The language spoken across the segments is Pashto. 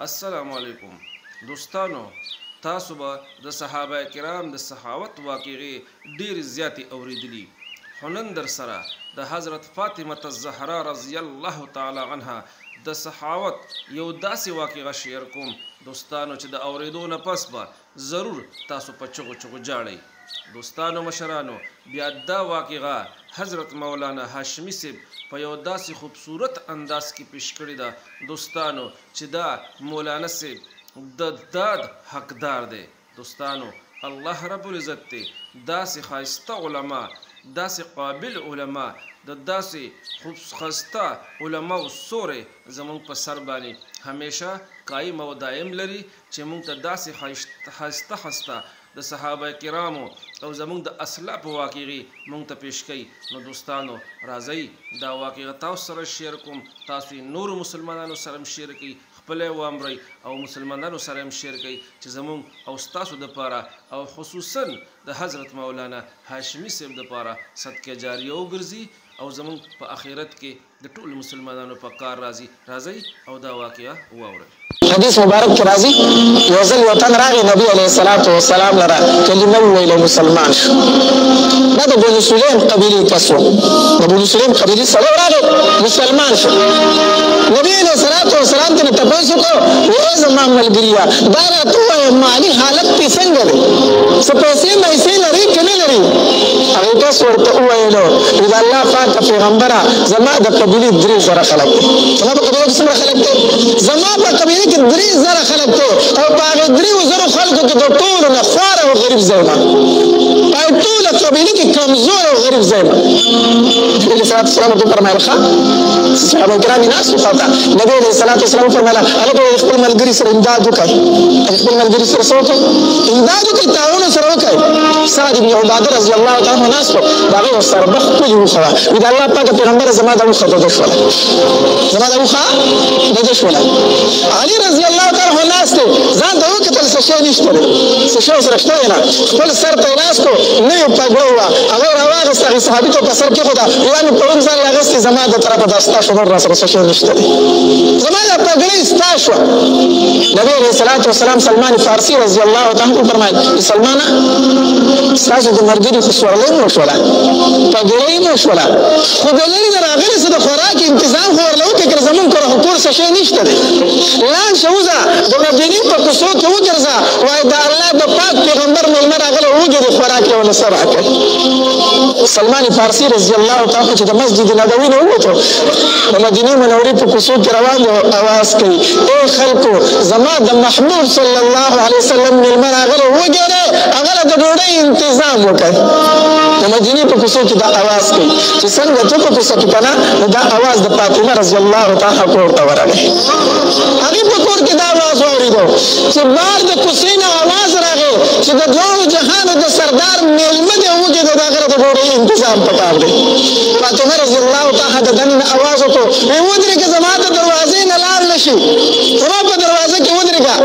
السلام علیکم دوستانو، تاسو به د صحابه کرام د سخاوت واقعې ډېرې زیاتې اوریدلي، خو نن در سره د حضرت فاطمه الزهرا رضی الله تعالی عنها د سخاوت یو داسې واقعه شیر کوم دوستانو چې د اوریدو نه پس به ضرور تاسو په چغو چغو جاړئ. دوستانو مشرانو، بیا دا واقعه حضرت مولانا هاشمی صاحب په یو داسې خوبصورت انداز کې پیش کړې ده دوستانو چې دا مولانا صاحب د داد حقدار دی. دوستانو، الله رب العزت ته داسې ښایسته علما، داسې قابل علما، د داسې خسته علماو سورې زمونږ په سر باندې همیشه قایم او دایم لري چې مونږ ته داسې خسته د صحابه کرامو او زمونږ د اسلاف واقعې مونږ ته پیش کوي. نو دوستانو راځئ دا واقعه تاسو سره شیر کوم، تاسو نورو مسلمانانو سره هم شیر کړئ، خپله یې وامرئ او مسلمانانو سره هم شیر کړئ چې زمونږ او ستاسو دپاره او خصوصا د حضرت مولانا هاشمی صاحب دپاره صدقه جاریه وګرځي او زمونږ په آخرت کې د ټولو مسلمانانو په کار راځي. راځئ او دا واقعه واورئ. حدیث مبارک کې راځي یو ځل یو تن راغی نبی علیه الصلاة والسلام لره کلمه وویله، مسلمان شو. دا د بنو سلیم قبیلې کس و، د بنو سلیم قبیلې سړی راغی مسلمان شو. نبی علیه الصلاة والسلام ته تپوس وکړو وایي زما ملګريه دا راته ووایه مالي حالت دې څنګه دی، څه پیسې میسې لري که نه لري؟ هغې کس ورته وویلو د الله پاکه پیغمبره زما د قبیلې 3,000 خلک دي. زما په قبیله کې څومره خلک دي؟ زما په قبیله کې 3,000 خلک دي او په هغې 3,000 خلکو کې د ټولو نه خوار او غریب ځای یم، په ټوله قبیله کې کمزور او غریب ځای یم. نبي علیه الصلاة والسلام ورته وفرمیل ښه. صحابه کرام یې ناست وو خواته. نبي علیه الصلاة والسلام وفرمیله هلکه خپل ملګري سره امداد وکړئ، خپل ملګري سره څه وکړئ؟ امداد وکړئ، تعاون سره وکړئ. سعد بن عباده رضی الله تعالی عنه ناست وو، د هغې ورسره به ښکلې اوښه وه. وایي د الله پاکه پیغمبره زما د اوښه ډډه شوله، زما د اوښه ډډه شوله. علي رضی الله تعالی عنه ناست دی، ځان ته وکتل څه شی نشته دی، څه شی ورسره شته دی نه. خپل سر ته یې ناست کړو، نوې پګړۍ وه، هغه یې راواخېسته، هغې صحابي ته په سر کېښوده، یوه مې پرون ځان راغېستې زما د طرفه دا ستا شو، نور راسره څه شی نشته دی، زما دا پګړۍ ستا شوه. نبي علیه الصلاة والسلام سلمان فارسي رضی الله تعالی عنه وفرمایل سلمانه ستاسو د ملګري خو سورلۍ مو شوله، پګړۍ مو شوله، خو د لرې نه راغلې څه د خوراک انتظام خو ورله وکړې که زمونږ کره خو کور څه شی نشته دی. لاړ شه وځه د مدینې په کوڅو کې وګرځه، وایي د الله د پاک پیغمبر مېلمه راغلی وګورې خوراک یې ورله څه راکړي. سلمان فارسي رضی الله تعالی عنه چې د مسجد نبوي نه ووتو د مدینې منورې په کوڅو کې روان دی، اواز کوي ای خلکو زما د محبوب صلی الله علیه وسلم مېلمه راغلی وګورئ، هغه له د ډوډۍ انتظام وکړئ. د مدینې په کوڅو کې دا اواز کوي چې څنګه ته په کوڅه کې کنه نو دا اواز د فاطمه رضی الله تعالی عنها کور ته ورغی. هغې په کور کې دا اواز واورېدو چې بار د کوڅې نه اواز راغی چې د دواړو جهانو د سردار مېلمه دی وږي د هغه د ډوډۍ انتظام پکار دی. فاطمه رضی الله تعالی د دننه اواز وکړو ویې ودرېږه زما د دروازې نه لار نه شي، زما په دروازه کې ودرېږه.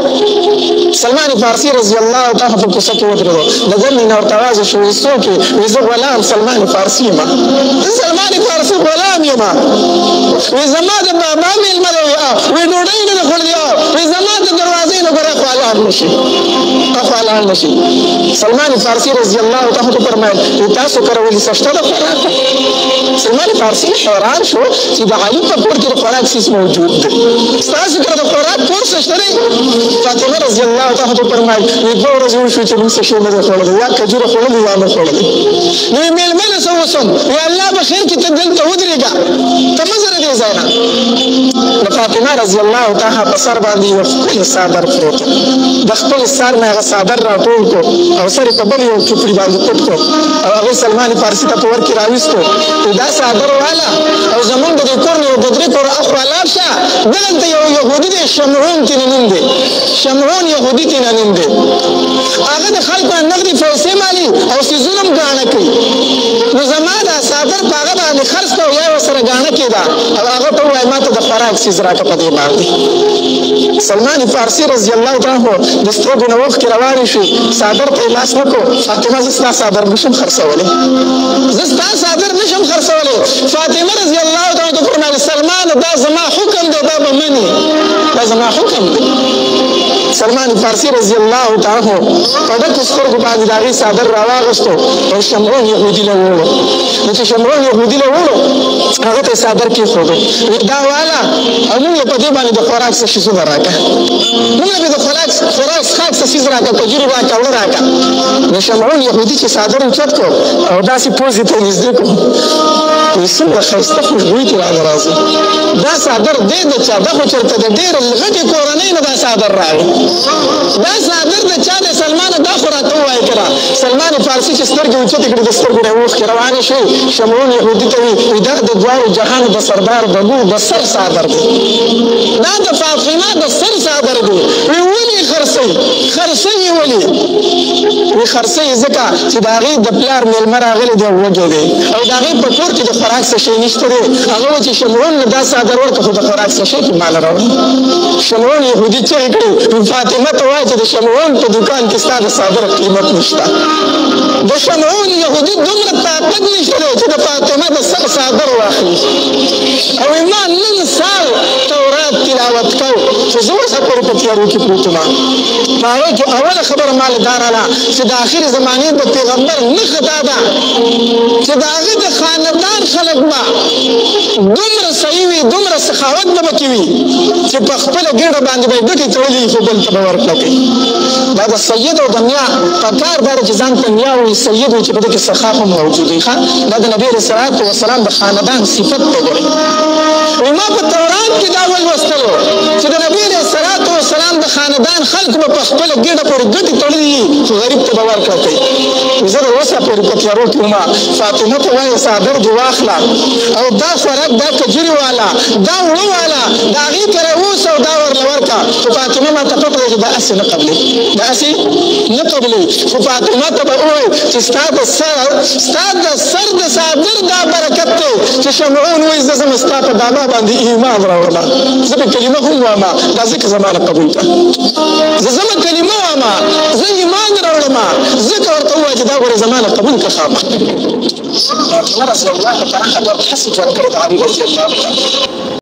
سلمان فارسي رضی الله تعالی په کوڅه کې ودرېدو، د دننه نه ورته اواز وشو وایي څوک یې؟ وایي زه غلام سلمان فارسي یم، زه سلمان فارسي غلام یم. وایي زما د بابا مېلمه دی، وایي ډوډۍ نه ده خوړلې، وایي زما د دروازې نه ګوره خوا لاړ نه شي، خوا لاړ نه شي. سلمان فارسي رضی الله تعالی وفرمیل وایي تاسو کره ولې څه شته د خوراک؟ سلمان فارسي حیران شو چې د علي په کور کې د خوراک څیز موجود دی، ستاسو کره د خوراک کور څه شته دی؟ فاطمه رضی الله تعالی وفرمیل وایي 2 ورځې وشوې چې موږ څه شی نه دی خوړلی، یا کجوره خوړلې یا نه خوړلې. نو یې مېلمه نه څه وسم؟ وایي الله به خیر کړي، ته دلته ودرېږه، ته مه ځه له دې ځای نه. د فاطمه رضی الله تعالی په سر باندې یو ښکلی څادر پروت و، د خپل سر نه هغه څادر راټول کړو او سر یې په بل یو ټوکري باندې پټ کړو او هغې سلمان فارسي ته په ور کې راویستو. دا څادر واله او زمونږ د دې کور نه یو 2-3 کوره اخوا لاړ شه، دلته یو یهودي دی شمعون تېنه نوم دی، شمعون یهودي تېنه نوم دی، هغه د خلکو نه نغدې پیسې مالي او څیزونه هم ګاڼه کوي. نو زما دا څادر په هغه باندې خرڅ کړه او یا یې ورسره ګاڼه کېده او هغه ته ووایه ما ته د خوراک څیز راکړه په دې باندې. سلمان فارسي رضی الله تعالی عنه د سترګو نه اوښکې روانې شوې، څادر ته یې لاس وکړو. فاطمه زه ستا څادر نشم خرڅولی، زه ستا څادر نشم خرڅولی. فاطمه رضی الله تعالی عنه وفرمیل سلمان دا زما حکم دی، دا به مني، دا زما حکم دی سلمان فارسی رضی الله تعالی عنہ په ډکو سترګو باندې د هغې څادر راواغېستو او شمعون یهودي له وړو نو چې شمعون یهودي له وړو هغه ته یې څادر کېښودو دا واله او موږ یې په دې باندې د خوراک څه شیزونه راکړه موږ یې د خوراک څښاک څه شیز راکړه کجورې راکړه وړه راکړه نو شمعون یهودي چې څادر اوچت کړو او داسې پوزې ته یې نږدې کړو وایي څومره ښایسته خوشبویي ترې رانه راځي دا څادر دی د چا دا خو چېرته د ډېرې غټې کورنۍ نه دا څادر راغی دا څادر د چا دی سلمانه دا خو راته ووایه که را سلمان فارسي چې سترګې اوچتې کړې د سترګو نه یې اوښکې روانې شوې شمعون یهودي ته وایي دا د دواړو جهانو د سردار د لور د سر څادر دی دا د فاطمه د سر څادر دی وایي ولې خرڅوي خرڅوي ولې وایي خرڅوي ځکه چې د هغې د پلار مېلمه راغلی دی او وږی دی او د هغې په کور کې د خوراک څه شی نشته دی هغه وایي چې شمعون نه دا څادر ورکړه خو د خوراک څه شی کې ماله راوړه شمعون یهودي چغې کړې فاطمه ته وایي چې د شمعون په دوکان کې ستا د څادر قیمت نشته د شمعون یهودي دومره طاقت نشته دی چې د فاطمه د سر څادر واخلي او ما نن سال تورات تلاوت کو چې زه اوس پورې په تیارو کې پروت یم په هغې کې اوله خبره ما له دا راله چې د آخر زمانې د پیغمبر نښه دا ده چې د هغه د خاندان خلک به دومره صحیح وي دومره سخاوت به پکې وي چې په خپله ګېډه باندې به یې ګټې تړلي خو بل ته به ورکړه کوي دا د سید او د نیا پکار دا ده چې ځان ته نیا وایي سید وایي چې په دې کې سخا هم موجود وي دا د نبي علیه صلات وسلام د خاندان صفت ته ګورئ وایي ما په تورات کې دا ولوستلو چې د نبي علیه صلات وسلام د خاندان خلک به په خپله ګېډه پورې ګټې تړلي خو غریب ته به ورکړه کوي زه د اوسه پورې په تیارو کې وم فاطمه ته وایي څادر دې واخله او دا خوراک دا کجورې والا دا وړه والا د هغې ته راووسه او دا ورله ورکړه خو فاطمه ما ته پته ده چې دا هسې نه قبلې دا هسې نه قبلې خو فاطمه ته به ووایي چې ستا د سر د څادر دا برکت دی چې شمعون وایي زه ځم ستا په دانا باندې ایمان راوړمه زه به کلمه هم وامه دا ځکه زما نه قبول کړه زه ځمه کلمه وامه زه ایمان راوړمه ځکه ورته ووایه چې دا ګورې زما نه قبول کړه خامخا رسول الله تعالی حسب ورکړی د علي رضی الله عنه